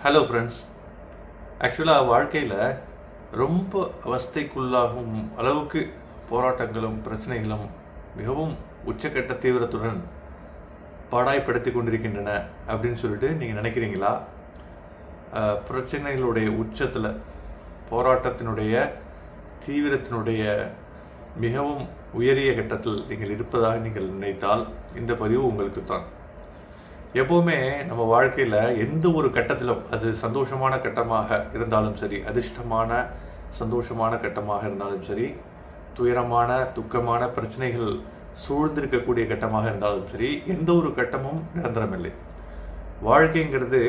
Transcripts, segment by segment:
Hello friends. ஆக்சுவலாக வாழ்க்கையில் ரொம்ப அவஸ்தைக்குள்ளாகும் அளவுக்கு போராட்டங்களும் பிரச்சனைகளும் மிகவும் உச்சக்கட்ட தீவிரத்துடன் பாடாய்படுத்தி கொண்டிருக்கின்றன அப்படின்னு சொல்லிட்டு நீங்கள் நினைக்கிறீங்களா? பிரச்சனைகளுடைய உச்சத்தில், போராட்டத்தினுடைய தீவிரத்தினுடைய மிகவும் உயரிய கட்டத்தில் நீங்கள் இருப்பதாக நீங்கள் நினைத்தால் இந்த பதிவு உங்களுக்கு தான். எப்போவுமே நம்ம வாழ்க்கையில் எந்த ஒரு கட்டத்திலும், அது சந்தோஷமான கட்டமாக இருந்தாலும் சரி, அதிர்ஷ்டமான சந்தோஷமான கட்டமாக இருந்தாலும் சரி, துயரமான துக்கமான பிரச்சனைகள் சூழ்ந்திருக்கக்கூடிய கட்டமாக இருந்தாலும் சரி, எந்த ஒரு கட்டமும் நிரந்தரமில்லை. வாழ்க்கைங்கிறது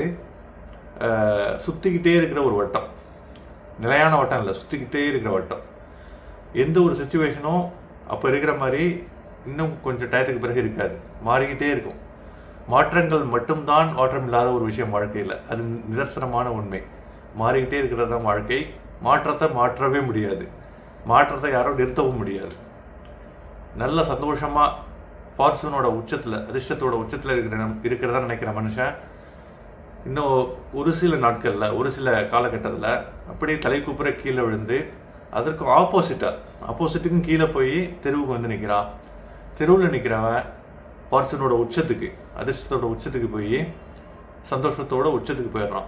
சுற்றிக்கிட்டே இருக்கிற ஒரு வட்டம், நிலையான வட்டம் இல்லை, சுற்றிக்கிட்டே இருக்கிற வட்டம். எந்த ஒரு சுச்சுவேஷனும் அப்போ இருக்கிற மாதிரி இன்னும் கொஞ்சம் டயத்துக்கு பிறகு இருக்காது, மாறிக்கிட்டே இருக்கும். மாற்றங்கள் மட்டும்தான் மாற்றம் இல்லாத ஒரு விஷயம் வாழ்க்கையில், அது நிதர்சனமான உண்மை. மாறிக்கிட்டே இருக்கிறது தான் வாழ்க்கை. மாற்றத்தை மாற்றவே முடியாது, மாற்றத்தை யாரும் நிறுத்தவும் முடியாது. நல்ல சந்தோஷமாக ஃபார்ச்சூனோட உச்சத்தில், அதிர்ஷ்டத்தோட உச்சத்தில் இருக்கிறதா நினைக்கிற மனுஷன் இன்னும் ஒரு சில நாட்களில், ஒரு சில காலகட்டத்தில் அப்படியே தலைக்குப்புற கீழே விழுந்து, அதற்கு ஆப்போசிட்டுக்கும் கீழே போய் தெருவுக்கு வந்து நிற்கிறான். தெருவில் நிற்கிறவன் ஃபார்ச்சூனோட உச்சத்துக்கு, அதிர்ஷ்டத்தோட உச்சத்துக்கு போய் சந்தோஷத்தோட உச்சத்துக்கு போயிடுறான்.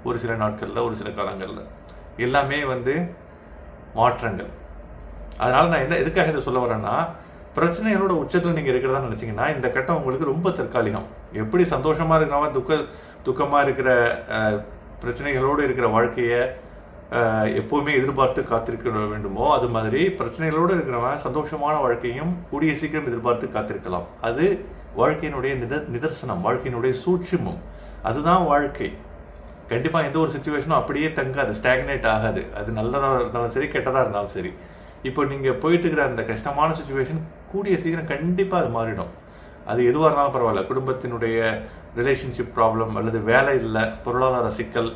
ஒரு சில நாட்களில், ஒரு சில காலங்களில் எல்லாமே மாற்றங்கள். அதனால் நான் எதுக்காக இதை சொல்ல வரேன்னா, பிரச்சனைகளோட உச்சத்தில் நீங்கள் இருக்கிறதா நினச்சிங்கன்னா இந்த கட்டம் உங்களுக்கு ரொம்ப தற்காலிகம். எப்படி சந்தோஷமாக இருக்கிறவன் துக்கமாக இருக்கிற பிரச்சனைகளோடு இருக்கிற வாழ்க்கையை எப்போவுமே எதிர்பார்த்து காத்திருக்க வேண்டுமோ, அது மாதிரி பிரச்சனைகளோடு இருக்கிறவன் சந்தோஷமான வாழ்க்கையும் கூடிய சீக்கிரம் எதிர்பார்த்து காத்திருக்கலாம். அது வாழ்க்கையினுடைய நிதர்சனம், வாழ்க்கையினுடைய சூட்சுமம். அதுதான் வாழ்க்கை. கண்டிப்பாக எந்த ஒரு சுச்சுவேஷனும் அப்படியே தங்காது, ஸ்டாக்னேட் ஆகாது. அது நல்லதாக இருந்தாலும் சரி, கெட்டதாக இருந்தாலும் சரி. இப்போ நீங்கள் போயிட்டு இருக்கிற அந்த கஷ்டமான சுச்சுவேஷன் கூடிய சீக்கிரம் கண்டிப்பாக அது மாறிடும். அது எதுவாக இருந்தாலும் பரவாயில்ல, குடும்பத்தினுடைய ரிலேஷன்ஷிப் ப்ராப்ளம், அல்லது வேலை இல்லை, பொருளாதார சிக்கல்,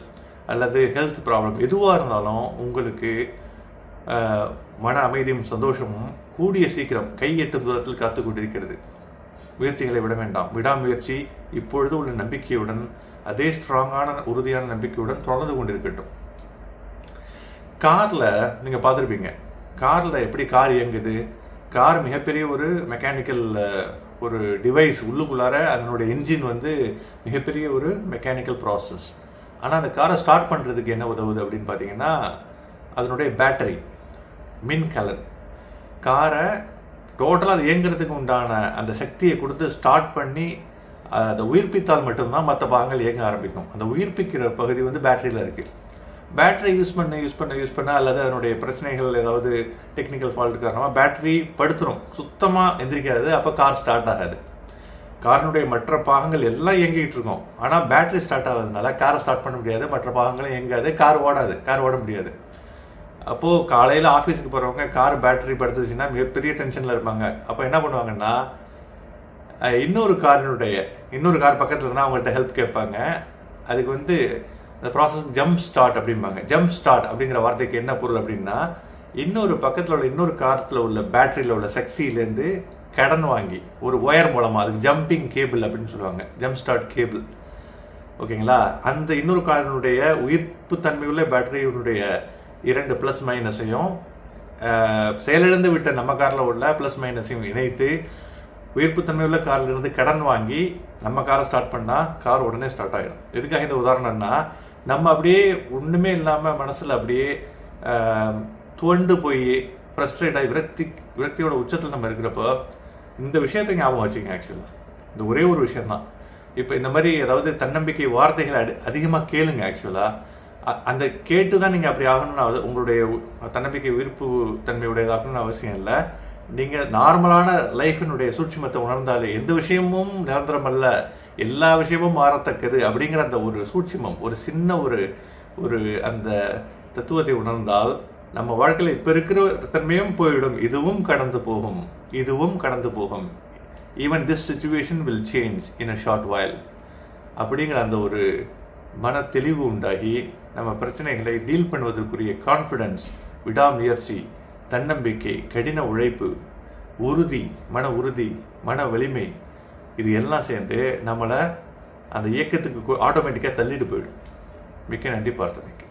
அல்லது ஹெல்த் ப்ராப்ளம், எதுவாக இருந்தாலும் உங்களுக்கு மன அமைதியும் சந்தோஷமும் கூடிய சீக்கிரம் கை எட்டும் தூரத்தில் காத்து கொண்டிருக்கிறது. முயற்சிகளை விட வேண்டாம். விடாமுயற்சி இப்பொழுது உள்ள நம்பிக்கையுடன், அதே ஸ்ட்ராங்கான உறுதியான நம்பிக்கையுடன் தொடர்ந்து கொண்டிருக்கட்டும். காரில் நீங்கள் பார்த்துருப்பீங்க, காரில் எப்படி கார் இயங்குது. கார் மிகப்பெரிய ஒரு மெக்கானிக்கல் ஒரு டிவைஸ். உள்ளுக்குள்ளார அதனுடைய இன்ஜின் மிகப்பெரிய ஒரு மெக்கானிக்கல் ப்ராசஸ். ஆனால் அந்த காரை ஸ்டார்ட் பண்ணுறதுக்கு என்ன உதவுது அப்படின்னு பார்த்தீங்கன்னா, அதனுடைய பேட்டரி, மின்கலன். காரை டோட்டலாக அது இயங்குறதுக்கு உண்டான அந்த சக்தியை கொடுத்து ஸ்டார்ட் பண்ணி அதை உயிர்ப்பித்தால் மட்டும்தான் மற்ற பாகங்கள் இயங்க ஆரம்பிக்கும். அந்த உயிர்ப்பிக்கிற பகுதி பேட்டரியில் இருக்குது. பேட்டரி யூஸ் பண்ண அல்லது அதனுடைய பிரச்சனைகள், ஏதாவது டெக்னிக்கல் ஃபால்ட் காரணமாக பேட்டரி படுத்துரும், சுத்தமாக எந்திரிக்காது. அப்போ கார் ஸ்டார்ட் ஆகாது. காரினுடைய மற்ற பாகங்கள் எல்லாம் இயங்கிட்டு இருக்கும். ஆனால் பேட்டரி ஸ்டார்ட் ஆகாததுனால காரை ஸ்டார்ட் பண்ண முடியாது, மற்ற பாகங்களும் இயங்காது, கார் ஓட முடியாது. அப்போது காலையில் ஆஃபீஸுக்கு போகிறவங்க கார் பேட்டரி படுத்துச்சுன்னா மிகப்பெரிய டென்ஷனில் இருப்பாங்க. அப்போ என்ன பண்ணுவாங்கன்னா, இன்னொரு கார் பக்கத்தில் இருந்தால் அவங்கள்ட்ட ஹெல்ப் கேட்பாங்க. அதுக்கு அந்த ப்ராசஸ் ஜம்ப் ஸ்டார்ட் அப்படிம்பாங்க. ஜம்ப் ஸ்டார்ட் அப்படிங்கிற வார்த்தைக்கு என்ன பொருள் அப்படின்னா, பக்கத்தில் உள்ள இன்னொரு காரில் உள்ள பேட்டரியில் உள்ள சக்தியிலேருந்து கடன் வாங்கி ஒரு ஒயர் மூலமாக, அதுக்கு ஜம்பிங் கேபிள் அப்படின்னு சொல்லுவாங்க, ஜம்ப் ஸ்டார்ட் கேபிள். ஓகேங்களா? அந்த இன்னொரு காரினுடைய உயிர்ப்பு தன்மையுள்ள பேட்டரியினுடைய 2 ப்ளஸ் மைனஸையும் செயலிழந்து விட்ட நம்ம காரில் உள்ள ப்ளஸ் மைனஸையும் இணைத்து உயிர்ப்பு தன்மையுள்ள காரிலிருந்து கடன் வாங்கி நம்ம காரை ஸ்டார்ட் பண்ணால் கார் உடனே ஸ்டார்ட் ஆகிடும். எதுக்காக இந்த உதாரணம்னா, நம்ம அப்படியே ஒன்றுமே இல்லாமல் மனசில் அப்படியே துவண்டு போய் ஃப்ரஸ்ட்ரேட் ஆகி விரக்தியோட உச்சத்தில் நம்ம இருக்கிறப்போ இந்த விஷயத்தை ஞாபகம் வச்சுங்க. ஆக்சுவலாக இந்த ஒரே ஒரு விஷயந்தான். இப்போ இந்த மாதிரி ஏதாவது தன்னம்பிக்கை வார்த்தைகள் அதிகமாக கேளுங்க. ஆக்சுவலாக அந்த கேட்டு தான் நீங்கள் அப்படி ஆகணும்னு, உங்களுடைய தன்னம்பிக்கை உயிர்ப்பு தன்மையுடையதாகணும்னு அவசியம் இல்லை. நீங்கள் நார்மலான லைஃபினுடைய சூட்சுமத்தை உணர்ந்தாலே, எந்த விஷயமும் நிரந்தரம் அல்ல, எல்லா விஷயமும் மாறத்தக்கது அப்படிங்கிற அந்த ஒரு சூட்சுமம், ஒரு சின்ன ஒரு அந்த தத்துவத்தை உணர்ந்தால் நம்ம வாழ்க்கையில் இப்போ இருக்கிற தன்மையும் போயிடும். இதுவும் கடந்து போகும். Even this situation will change in a short while அப்படிங்கிற அந்த ஒரு மன தெளிவு உண்டாகி நம்ம பிரச்சனைகளை டீல் பண்ணுவதற்குரிய கான்ஃபிடன்ஸ், விடாமுயற்சி, தன்னம்பிக்கை, கடின உழைப்பு, மன உறுதி, மன வலிமை, இது எல்லாம் சேர்ந்து நம்மளை அந்த இயக்கத்துக்கு ஆட்டோமேட்டிக்காக தள்ளிட்டு போயிடும். மிக்க நன்றி பார்த்தமைக்கு.